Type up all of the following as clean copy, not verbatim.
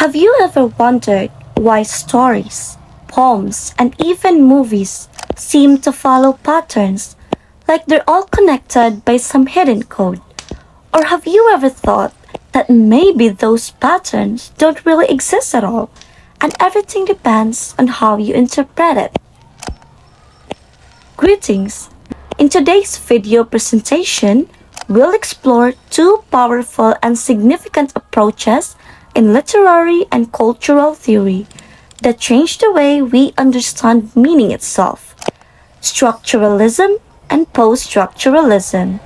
Have you ever wondered why stories, poems, and even movies seem to follow patterns, like they're all connected by some hidden code? Or have you ever thought that maybe those patterns don't really exist at all, and everything depends on how you interpret it? Greetings! In today's video presentation, we'll explore two powerful and significant approaches in literary and cultural theory that change the way we understand meaning itself: structuralism and post-structuralism.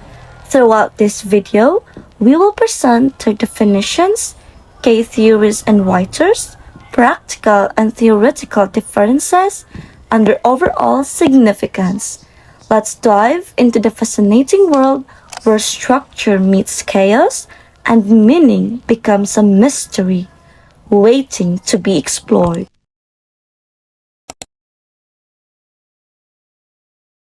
Throughout this video, we will present their definitions, key theories and writers, practical and theoretical differences, and their overall significance. Let's dive into the fascinating world where structure meets chaos and meaning becomes a mystery waiting to be explored.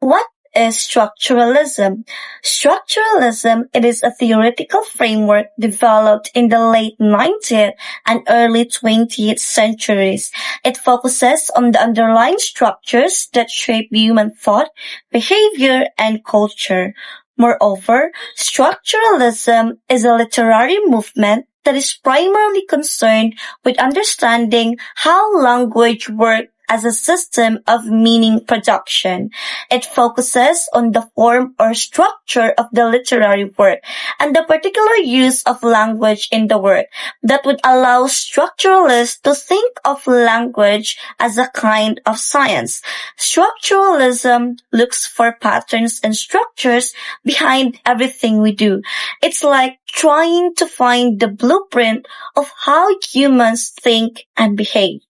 What is structuralism? Structuralism, it is a theoretical framework developed in the late 19th and early 20th centuries. It focuses on the underlying structures that shape human thought, behavior, and culture. Moreover, structuralism is a literary movement that is primarily concerned with understanding how language works as a system of meaning production. It focuses on the form or structure of the literary work and the particular use of language in the work that would allow structuralists to think of language as a kind of science. Structuralism looks for patterns and structures behind everything we do. It's like trying to find the blueprint of how humans think and behave.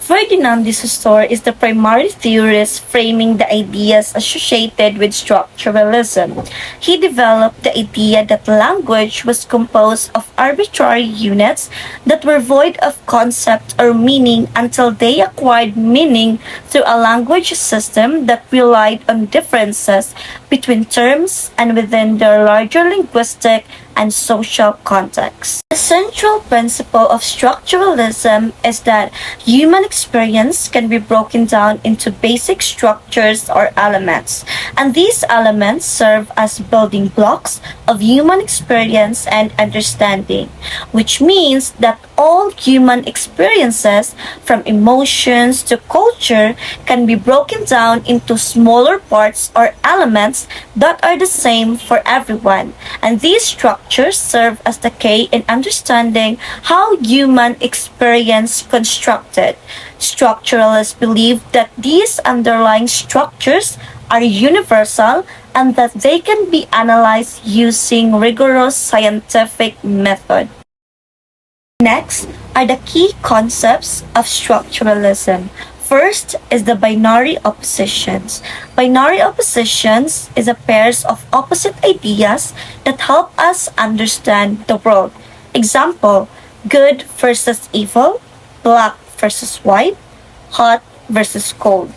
Ferdinand de Saussure is the primary theorist framing the ideas associated with structuralism. He developed the idea that language was composed of arbitrary units that were void of concept or meaning until they acquired meaning through a language system that relied on differences between terms and within their larger linguistic and social context. The central principle of structuralism is that human experience can be broken down into basic structures or elements, and these elements serve as building blocks of human experience and understanding, which means that all human experiences, from emotions to culture, can be broken down into smaller parts or elements that are the same for everyone, and these structures serve as the key in understanding how human experience constructed. Structuralists believe that these underlying structures are universal and that they can be analyzed using rigorous scientific method. Next are the key concepts of structuralism. First is the binary oppositions. Binary oppositions is a pairs of opposite ideas that help us understand the world. Example, good versus evil, black versus white, hot versus cold.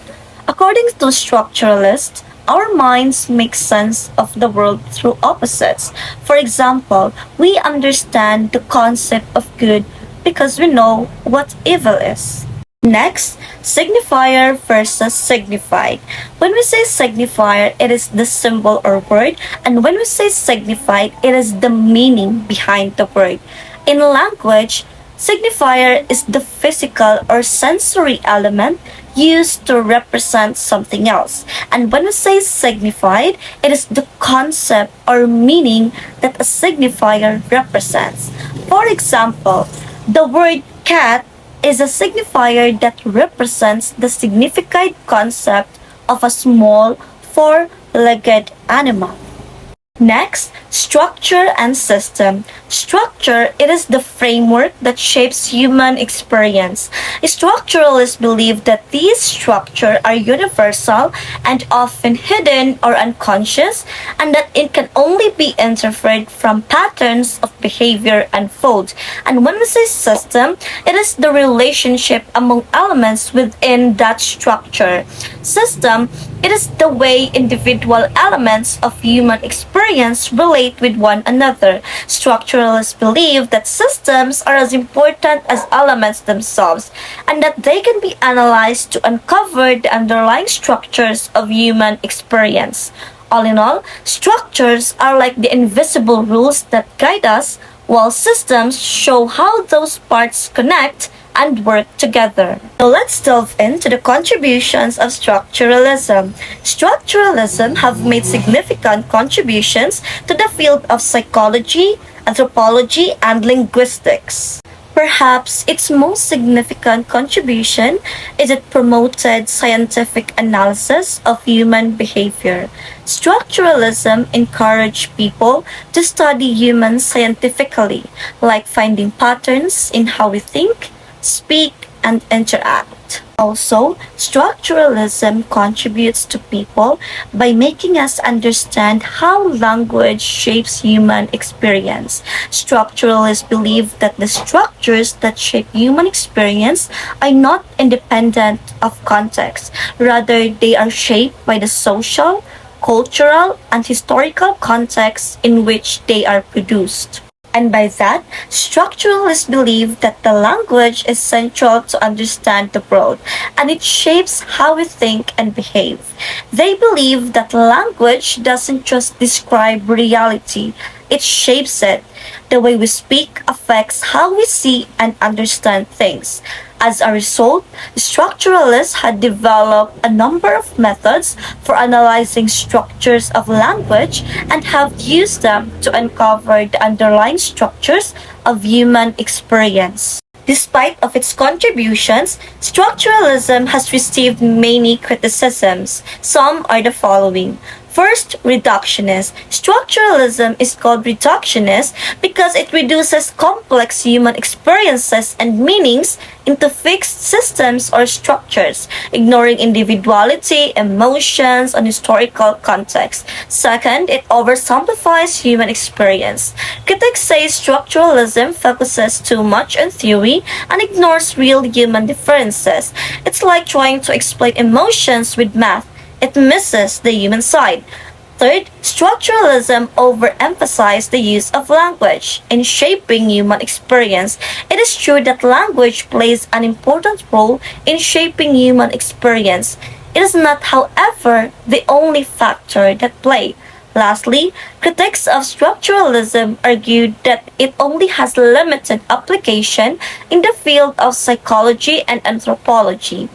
According to structuralists, our minds make sense of the world through opposites. For example, we understand the concept of good because we know what evil is. Next, signifier versus signified. When we say signifier, it is the symbol or word, and when we say signified, it is the meaning behind the word. In language, signifier is the physical or sensory element used to represent something else. And when we say signified, it is the concept or meaning that a signifier represents. For example, the word cat is a signifier that represents the significant concept of a small four-legged animal. Next, structure and system. Structure, it is the framework that shapes human experience. Structuralists believe that these structures are universal and often hidden or unconscious, and that it can only be inferred from patterns of behavior unfold. And when we say system, it is the relationship among elements within that structure. System, it is the way individual elements of human experience experience relate with one another. Structuralists believe that systems are as important as elements themselves and that they can be analyzed to uncover the underlying structures of human experience. All in all, structures are like the invisible rules that guide us, while systems show how those parts connect and work together. So let's delve into the contributions of structuralism. Structuralism have made significant contributions to the field of psychology, anthropology, and linguistics. Perhaps its most significant contribution is it promoted scientific analysis of human behavior. Structuralism encouraged people to study humans scientifically, like finding patterns in how we think, speak, and interact. Also, structuralism contributes to people by making us understand how language shapes human experience. Structuralists believe that the structures that shape human experience are not independent of context. Rather, they are shaped by the social, cultural, and historical contexts in which they are produced. And by that, structuralists believe that the language is central to understand the world, and it shapes how we think and behave. They believe that language doesn't just describe reality, it shapes it. The way we speak affects how we see and understand things. As a result, structuralists had developed a number of methods for analyzing structures of language and have used them to uncover the underlying structures of human experience. Despite of its contributions, structuralism has received many criticisms. Some are the following. First, reductionist. Structuralism is called reductionist because it reduces complex human experiences and meanings into fixed systems or structures, ignoring individuality, emotions, and historical context. Second, it oversimplifies human experience. Critics say structuralism focuses too much on theory and ignores real human differences. It's like trying to explain emotions with math. It misses the human side. Third, structuralism overemphasized the use of language in shaping human experience. It is true that language plays an important role in shaping human experience. It is not, however, the only factor that play. Lastly, critics of structuralism argued that it only has limited application in the field of psychology and anthropology.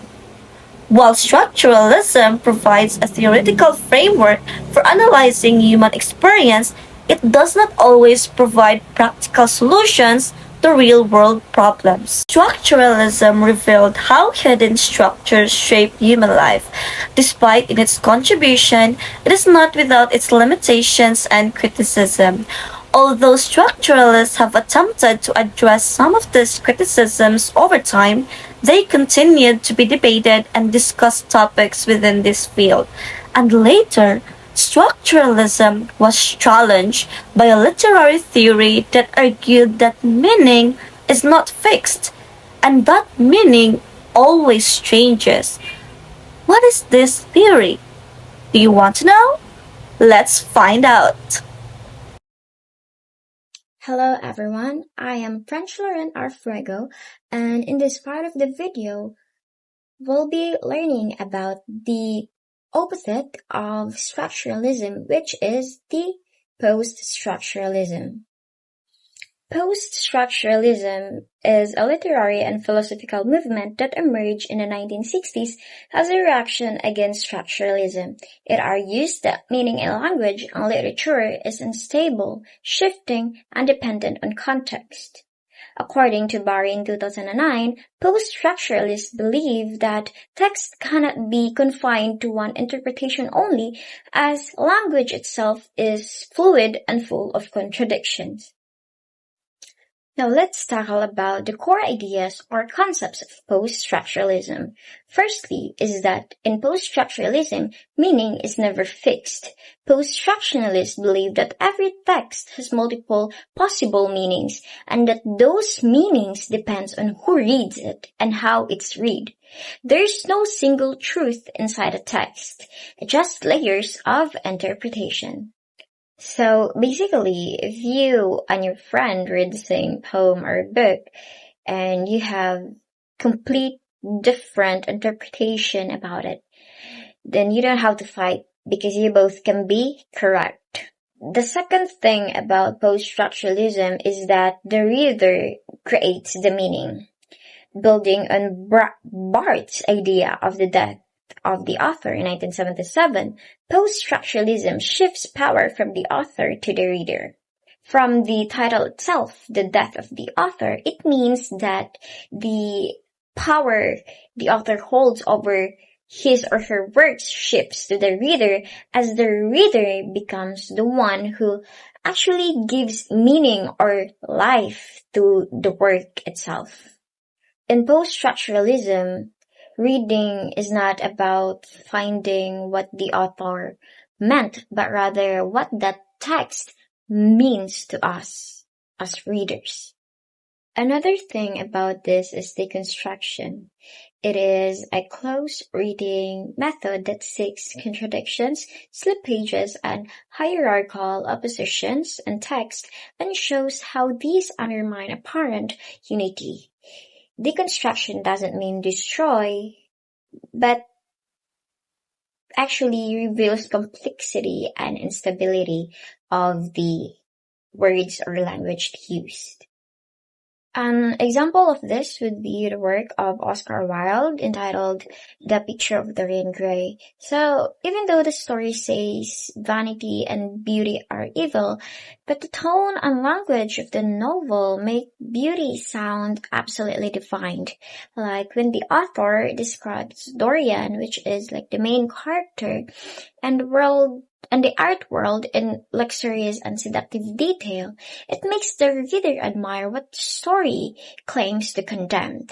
While structuralism provides a theoretical framework for analyzing human experience, it does not always provide practical solutions to real-world problems. Structuralism revealed how hidden structures shape human life. Despite its contribution, it is not without its limitations and criticism. Although structuralists have attempted to address some of these criticisms over time, they continued to be debated and discussed topics within this field. And later, structuralism was challenged by a literary theory that argued that meaning is not fixed, and that meaning always changes. What is this theory? Do you want to know? Let's find out. Hello everyone, I am French Lauren Arfrego, and in this part of the video, we'll be learning about the opposite of structuralism, which is the post-structuralism. Post-structuralism is a literary and philosophical movement that emerged in the 1960s as a reaction against structuralism. It argues that meaning in language and literature is unstable, shifting, and dependent on context. According to Barry in 2009, post-structuralists believe that text cannot be confined to one interpretation only, as language itself is fluid and full of contradictions. Now let's tackle about the core ideas or concepts of post-structuralism. Firstly is that in post-structuralism, meaning is never fixed. Post-structuralists believe that every text has multiple possible meanings and that those meanings depends on who reads it and how it's read. There's no single truth inside a text, just layers of interpretation. So basically, if you and your friend read the same poem or book and you have complete different interpretation about it, then you don't have to fight because you both can be correct. The second thing about post-structuralism is that the reader creates the meaning. Building on Barth's idea of the death of the author in 1977, post-structuralism shifts power from the author to the reader. From the title itself, The Death of the Author, it means that the power the author holds over his or her works shifts to the reader as the reader becomes the one who actually gives meaning or life to the work itself. In post-structuralism, reading is not about finding what the author meant, but rather what that text means to us as readers. Another thing about this is deconstruction. It is a close reading method that seeks contradictions, slip pages, and hierarchical oppositions in text and shows how these undermine apparent unity. Deconstruction doesn't mean destroy, but actually reveals complexity and instability of the words or language used. An example of this would be the work of Oscar Wilde entitled The Picture of Dorian Gray. So, even though the story says vanity and beauty are evil, but the tone and language of the novel make beauty sound absolutely defined. Like when the author describes Dorian, which is like the main character, and the art world in luxurious and seductive detail, it makes the reader admire what the story claims to condemn.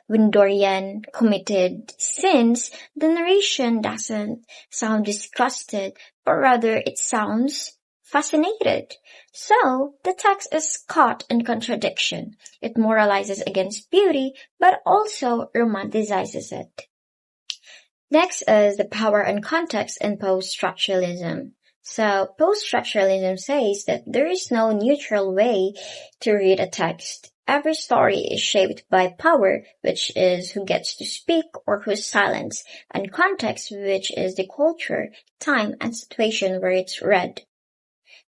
When Dorian committed sins, the narration doesn't sound disgusted, but rather it sounds fascinated. So, the text is caught in contradiction. It moralizes against beauty, but also romanticizes it. Next is the power and context in post-structuralism. So, post-structuralism says that there is no neutral way to read a text. Every story is shaped by power, which is who gets to speak or who's silent, and context, which is the culture, time, and situation where it's read.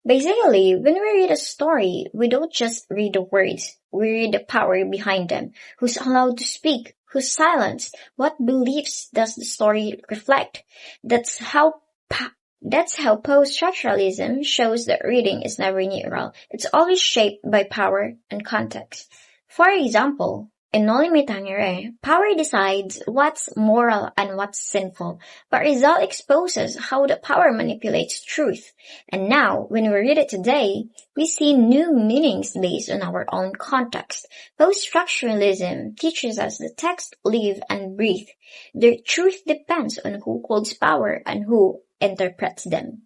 Basically, when we read a story, we don't just read the words, we read the power behind them, who's allowed to speak, who's silenced, what beliefs does the story reflect. That's how post-structuralism shows that reading is never neutral. It's always shaped by power and context. For example, in Noli Me Tangere, power decides what's moral and what's sinful, but result exposes how the power manipulates truth. And now, when we read it today, we see new meanings based on our own context. Post-structuralism teaches us the text live and breathe. Their truth depends on who holds power and who interprets them.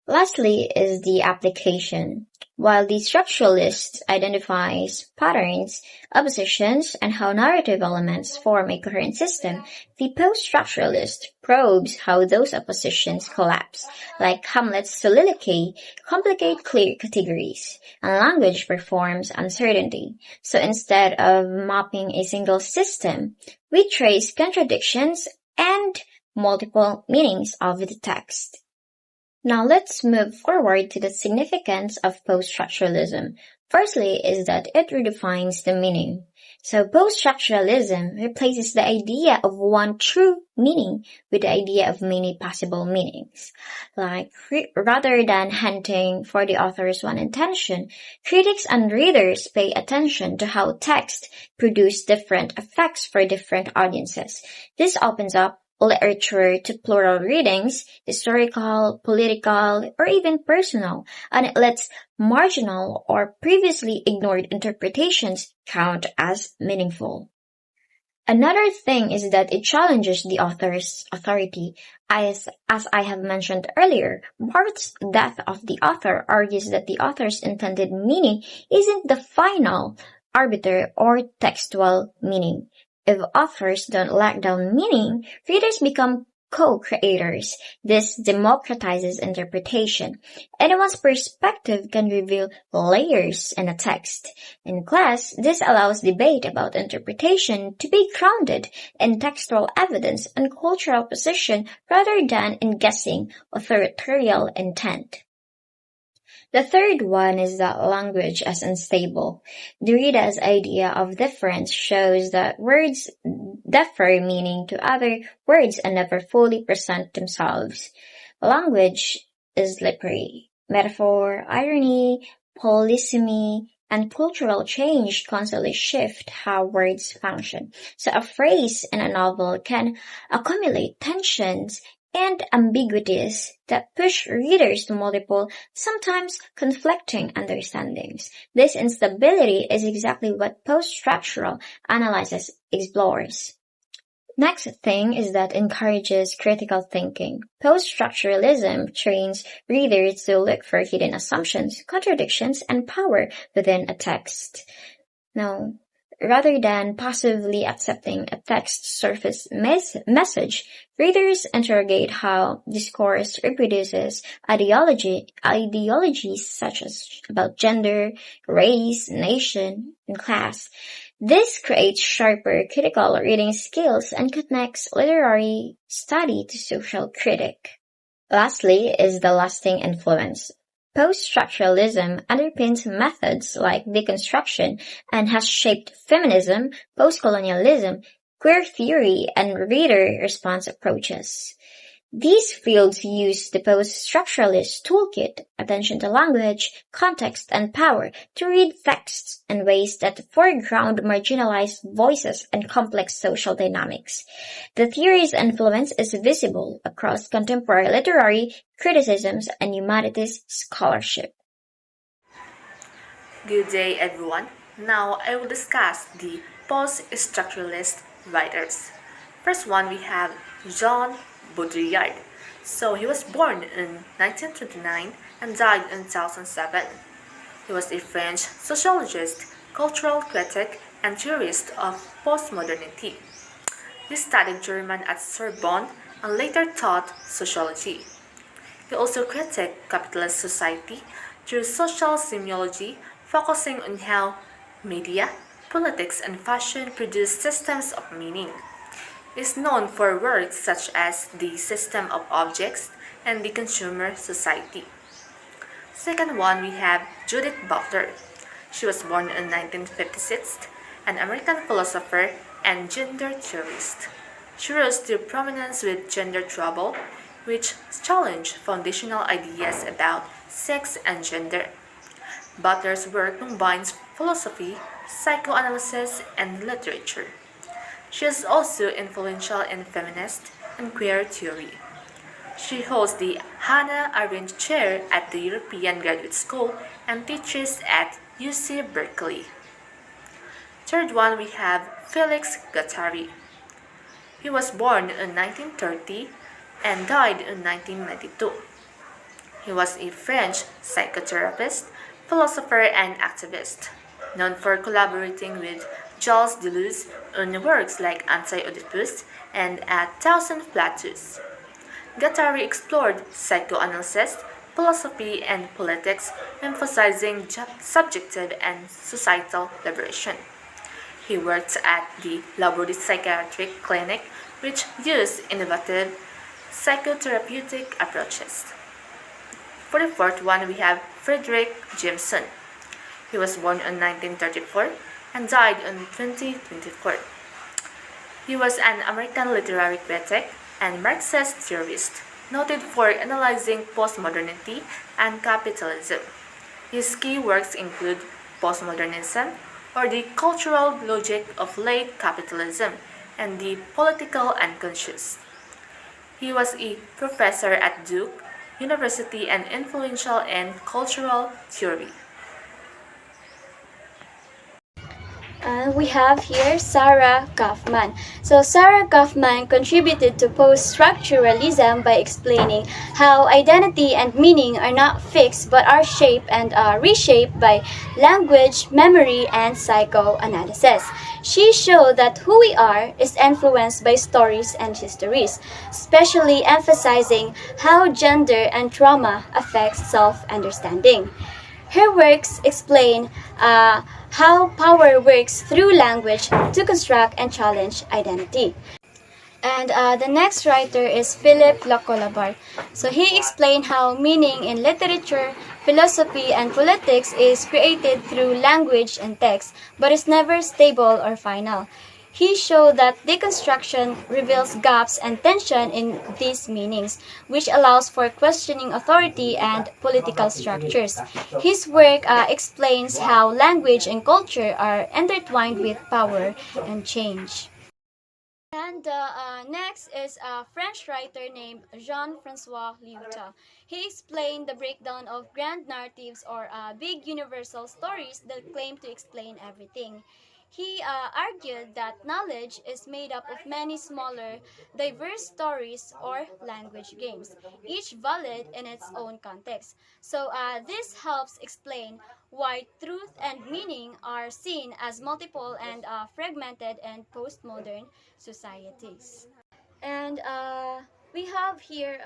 Lastly is the application. While the structuralist identifies patterns, oppositions, and how narrative elements form a coherent system, the post-structuralist probes how those oppositions collapse, like Hamlet's soliloquy, complicate clear categories, and language performs uncertainty. So instead of mapping a single system, we trace contradictions and multiple meanings of the text. Now let's move forward to the significance of post-structuralism. Firstly is that it redefines the meaning. So post-structuralism replaces the idea of one true meaning with the idea of many possible meanings. Like, rather than hunting for the author's one intention, critics and readers pay attention to how text produce different effects for different audiences. This opens up literature to plural readings, historical, political, or even personal, and it lets marginal or previously ignored interpretations count as meaningful. Another thing is that it challenges the author's authority. As I have mentioned earlier, Barth's Death of the Author argues that the author's intended meaning isn't the final arbiter or textual meaning. If authors don't lack down meaning, readers become co-creators. This democratizes interpretation. Anyone's perspective can reveal layers in a text. In class, this allows debate about interpretation to be grounded in textual evidence and cultural position rather than in guessing authoritarian intent. The third one is that language as unstable. Derrida's idea of difference shows that words differ meaning to other words and never fully present themselves. Language is slippery. Metaphor, irony, polysemy, and cultural change constantly shift how words function. So a phrase in a novel can accumulate tensions and ambiguities that push readers to multiple, sometimes conflicting understandings. This instability is exactly what post-structural analysis explores. Next thing is that encourages critical thinking. Post-structuralism trains readers to look for hidden assumptions, contradictions, and power within a text. Now, rather than passively accepting a text surface message, readers interrogate how discourse reproduces ideologies such as about gender, race, nation, and class. This creates sharper critical reading skills and connects literary study to social critique. Lastly is the lasting influence. Post-structuralism underpins methods like deconstruction and has shaped feminism, post-colonialism, queer theory, and reader response approaches. These fields use the post-structuralist toolkit, attention to language, context, and power, to read texts in ways that foreground marginalized voices and complex social dynamics. The theory's influence is visible across contemporary literary criticisms and humanities scholarship. Good day, everyone. Now I will discuss the post-structuralist writers. First one we have Jean Baudrillard. So he was born in 1929 and died in 2007. He was a French sociologist, cultural critic, and theorist of postmodernity. He studied German at Sorbonne and later taught sociology. He also critiqued capitalist society through social semiology, focusing on how media, politics, and fashion produce systems of meaning. He is known for works such as The System of Objects and The Consumer Society. Second one, we have Judith Butler. She was born in 1956, an American philosopher and gender theorist. She rose to prominence with Gender Trouble, which challenged foundational ideas about sex and gender. Butler's work combines philosophy, psychoanalysis, and literature. She is also influential in feminist and queer theory. She holds the Hannah Arendt Chair at the European Graduate School and teaches at UC Berkeley. Third one, we have Felix Guattari. He was born in 1930 and died in 1992. He was a French psychotherapist, philosopher, and activist, known for collaborating with Gilles Deleuze on works like Anti-Oedipus and A Thousand Plateaus. Guattari explored psychoanalysis, philosophy, and politics, emphasizing subjective and societal liberation. He worked at the Laborde Psychiatric Clinic, which used innovative psychotherapeutic approaches. For the fourth one, we have Frederick Jameson. He was born in 1934 and died in 2024. He was an American literary critic and Marxist theorist, noted for analyzing postmodernity and capitalism. His key works include Postmodernism, or the cultural logic of late capitalism, and the political unconscious. He was a professor at Duke University and influential in cultural theory. we have here Sarah Kaufman. So Sarah Kaufman contributed to post-structuralism by explaining how identity and meaning are not fixed but are shaped and reshaped by language, memory, and psychoanalysis. She showed that who we are is influenced by stories and histories, especially emphasizing how gender and trauma affects self-understanding. Her works explain how power works through language to construct and challenge identity. And the next writer is Philip Lacolabar. So he explained how meaning in literature, philosophy, and politics is created through language and text, but is never stable or final. He showed that deconstruction reveals gaps and tension in these meanings, which allows for questioning authority and political structures. His work explains how language and culture are intertwined with power and change. And next is a French writer named Jean-François Lyotard. He explained the breakdown of grand narratives or big universal stories that claim to explain everything. He argued that knowledge is made up of many smaller, diverse stories or language games, each valid in its own context. So this helps explain why truth and meaning are seen as multiple and fragmented in postmodern societies. And we have here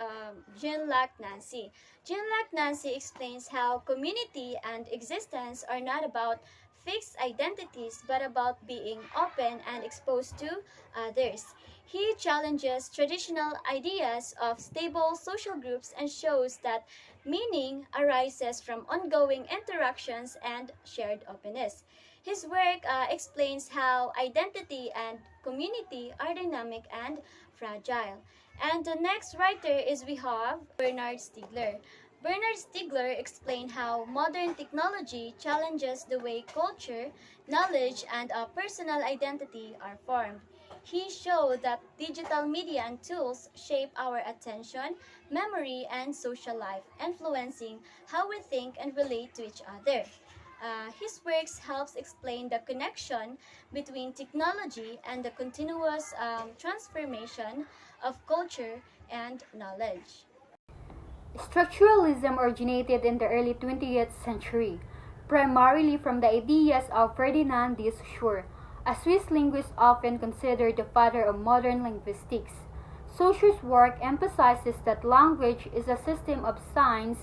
Jean-Luc Nancy. Jean-Luc Nancy explains how community and existence are not about fixed identities but about being open and exposed to others. He challenges traditional ideas of stable social groups and shows that meaning arises from ongoing interactions and shared openness. His work explains how identity and community are dynamic and fragile. And the next writer is we have Bernard Stiegler. Bernard Stiegler explained how modern technology challenges the way culture, knowledge, and personal identity are formed. He showed that digital media and tools shape our attention, memory, and social life, influencing how we think and relate to each other. His works helps explain the connection between technology and the continuous transformation of culture and knowledge. Structuralism originated in the early 20th century, primarily from the ideas of Ferdinand de Saussure, a Swiss linguist often considered the father of modern linguistics. Saussure's work emphasizes that language is a system of signs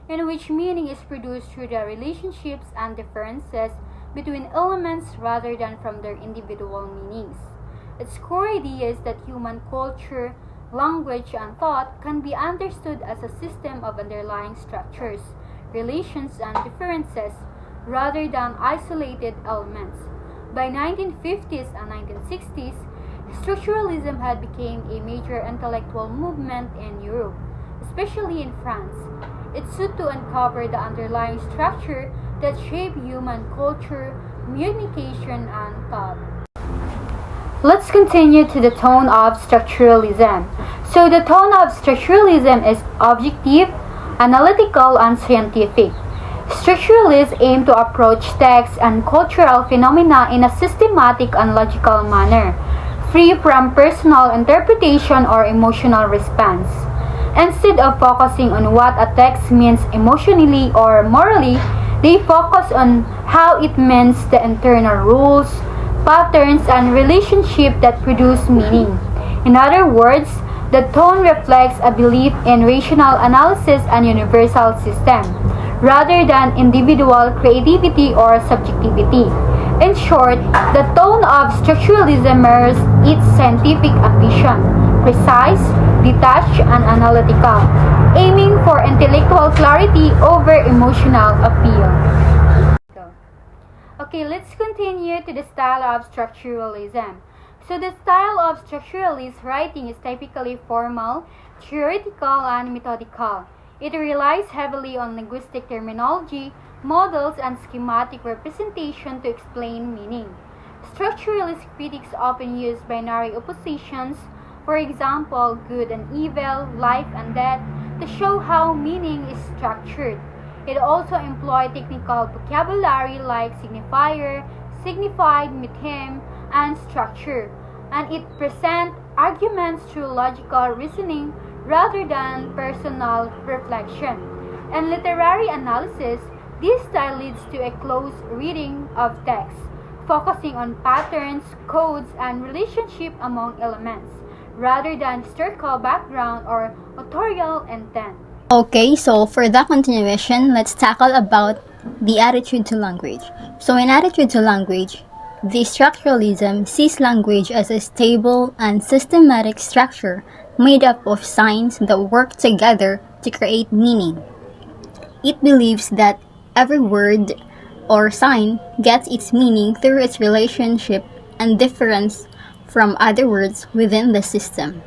in which meaning is produced through the relationships and differences between elements rather than from their individual meanings. Its core idea is that human culture, language, and thought can be understood as a system of underlying structures, relations, and differences rather than isolated elements. By 1950s and 1960s, structuralism had become a major intellectual movement in Europe, especially in France. It sought to uncover the underlying structure that shape human culture, communication, and thought. Let's continue to the tone of structuralism. So the tone of structuralism is objective, analytical, and scientific. Structuralists aim to approach text and cultural phenomena in a systematic and logical manner, free from personal interpretation or emotional response. Instead of focusing on what a text means emotionally or morally, they focus on how it means the internal rules, patterns, and relationships that produce meaning. In other words, the tone reflects a belief in rational analysis and universal system, rather than individual creativity or subjectivity. In short, the tone of structuralism mirrors its scientific ambition, precise, detached, and analytical, aiming for intellectual clarity over emotional appeal. Okay, let's continue to the style of structuralism. So the style of structuralist writing is typically formal, theoretical, and methodical. It relies heavily on linguistic terminology, models, and schematic representation to explain meaning. Structuralist critics often use binary oppositions, for example, good and evil, life and death, to show how meaning is structured. It also employs technical vocabulary like signifier, signified theme and structure, and it presents arguments through logical reasoning rather than personal reflection. In literary analysis, this style leads to a close reading of text, focusing on patterns, codes, and relationship among elements, rather than historical background or authorial intent. Okay, so for the continuation, let's tackle about the attitude to language. So in attitude to language, the structuralism sees language as a stable and systematic structure made up of signs that work together to create meaning. It believes that every word or sign gets its meaning through its relationship and difference from other words within the system.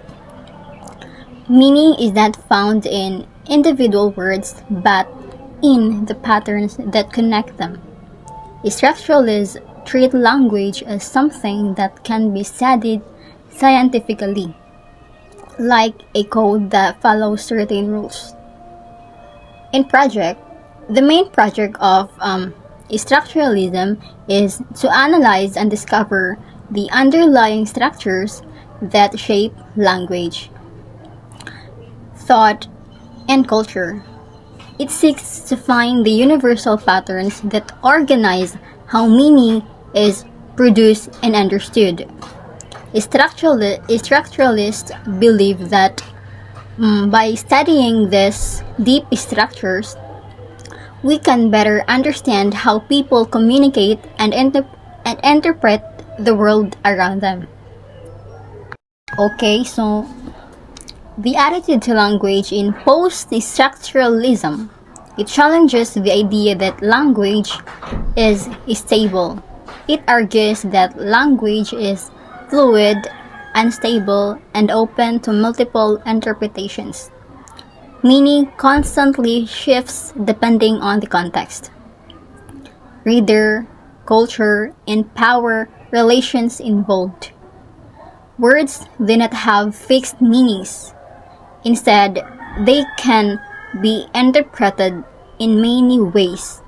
Meaning is not found in individual words but in the patterns that connect them. Structuralists treat language as something that can be studied scientifically, like a code that follows certain rules. In project, the main project of structuralism is to analyze and discover the underlying structures that shape language, thought, and culture. It seeks to find the universal patterns that organize how meaning is produced and understood. Structuralists believe that by studying these deep structures, we can better understand how people communicate and interpret the world around them. Okay, so the attitude to language in post-structuralism. It challenges the idea that language is stable. It argues that language is fluid, unstable, and open to multiple interpretations. Meaning constantly shifts depending on the context, reader, culture, and power relations involved. Words do not have fixed meanings. Instead, they can be interpreted in many ways,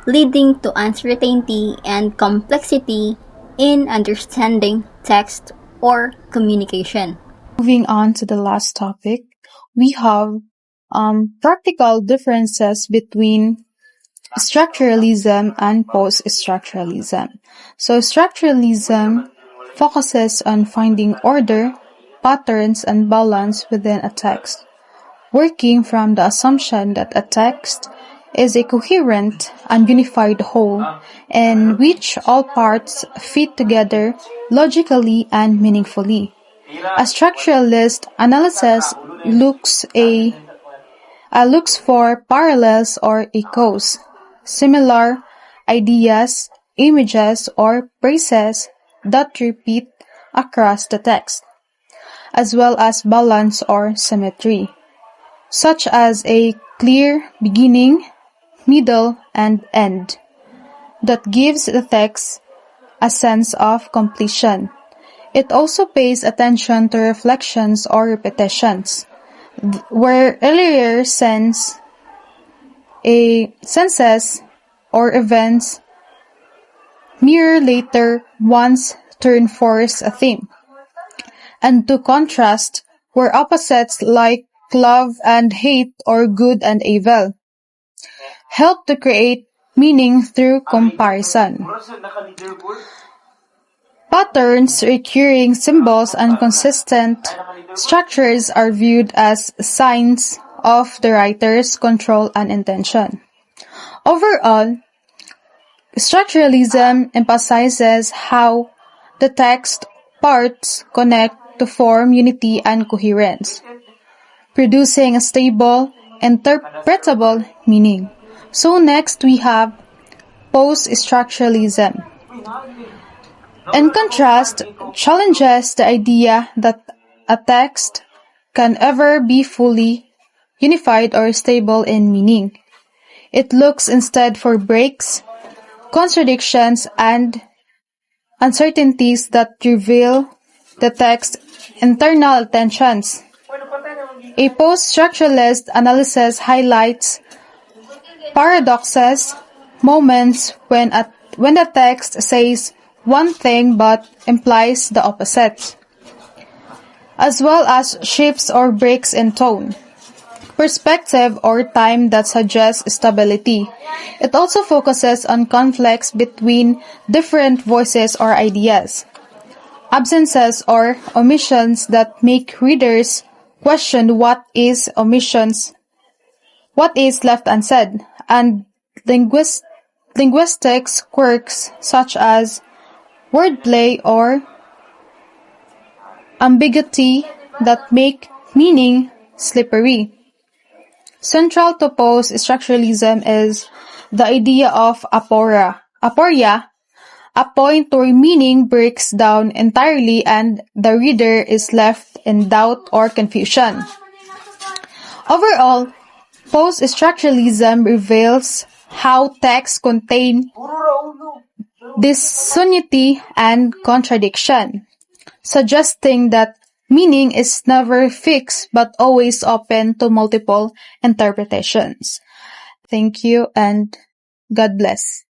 leading to uncertainty and complexity in understanding text or communication. Moving on to the last topic, we have practical differences between structuralism and post-structuralism. So structuralism focuses on finding order, patterns, and balance within a text, working from the assumption that a text is a coherent and unified whole in which all parts fit together logically and meaningfully. A structuralist analysis looks for parallels or echoes, similar ideas, images, or phrases that repeat across the text, as well as balance or symmetry, such as a clear beginning, middle, and end, that gives the text a sense of completion. It also pays attention to reflections or repetitions, where earlier senses or events mirror later ones to reinforce a theme, and to contrast where opposites like love and hate or good and evil help to create meaning through comparison. Patterns, recurring symbols, and consistent structures are viewed as signs of the writer's control and intention. Overall, structuralism emphasizes how the text parts connect to form unity and coherence, producing a stable, interpretable meaning. So next we have post-structuralism. In contrast, challenges the idea that a text can ever be fully unified or stable in meaning. It looks instead for breaks, contradictions, and uncertainties that reveal the text's internal tensions. A post-structuralist analysis highlights paradoxes, moments when a when the text says one thing but implies the opposite, as well as shifts or breaks in tone, perspective, or time that suggests stability. It also focuses on conflicts between different voices or ideas, absences or omissions that make readers question what is left unsaid, and linguistics quirks such as wordplay or ambiguity that make meaning slippery. Central to post-structuralism is the idea of aporia, a point where meaning breaks down entirely and the reader is left in doubt or confusion. Overall, post-structuralism reveals how texts contain disuniity and contradiction, suggesting that meaning is never fixed but always open to multiple interpretations. Thank you and God bless.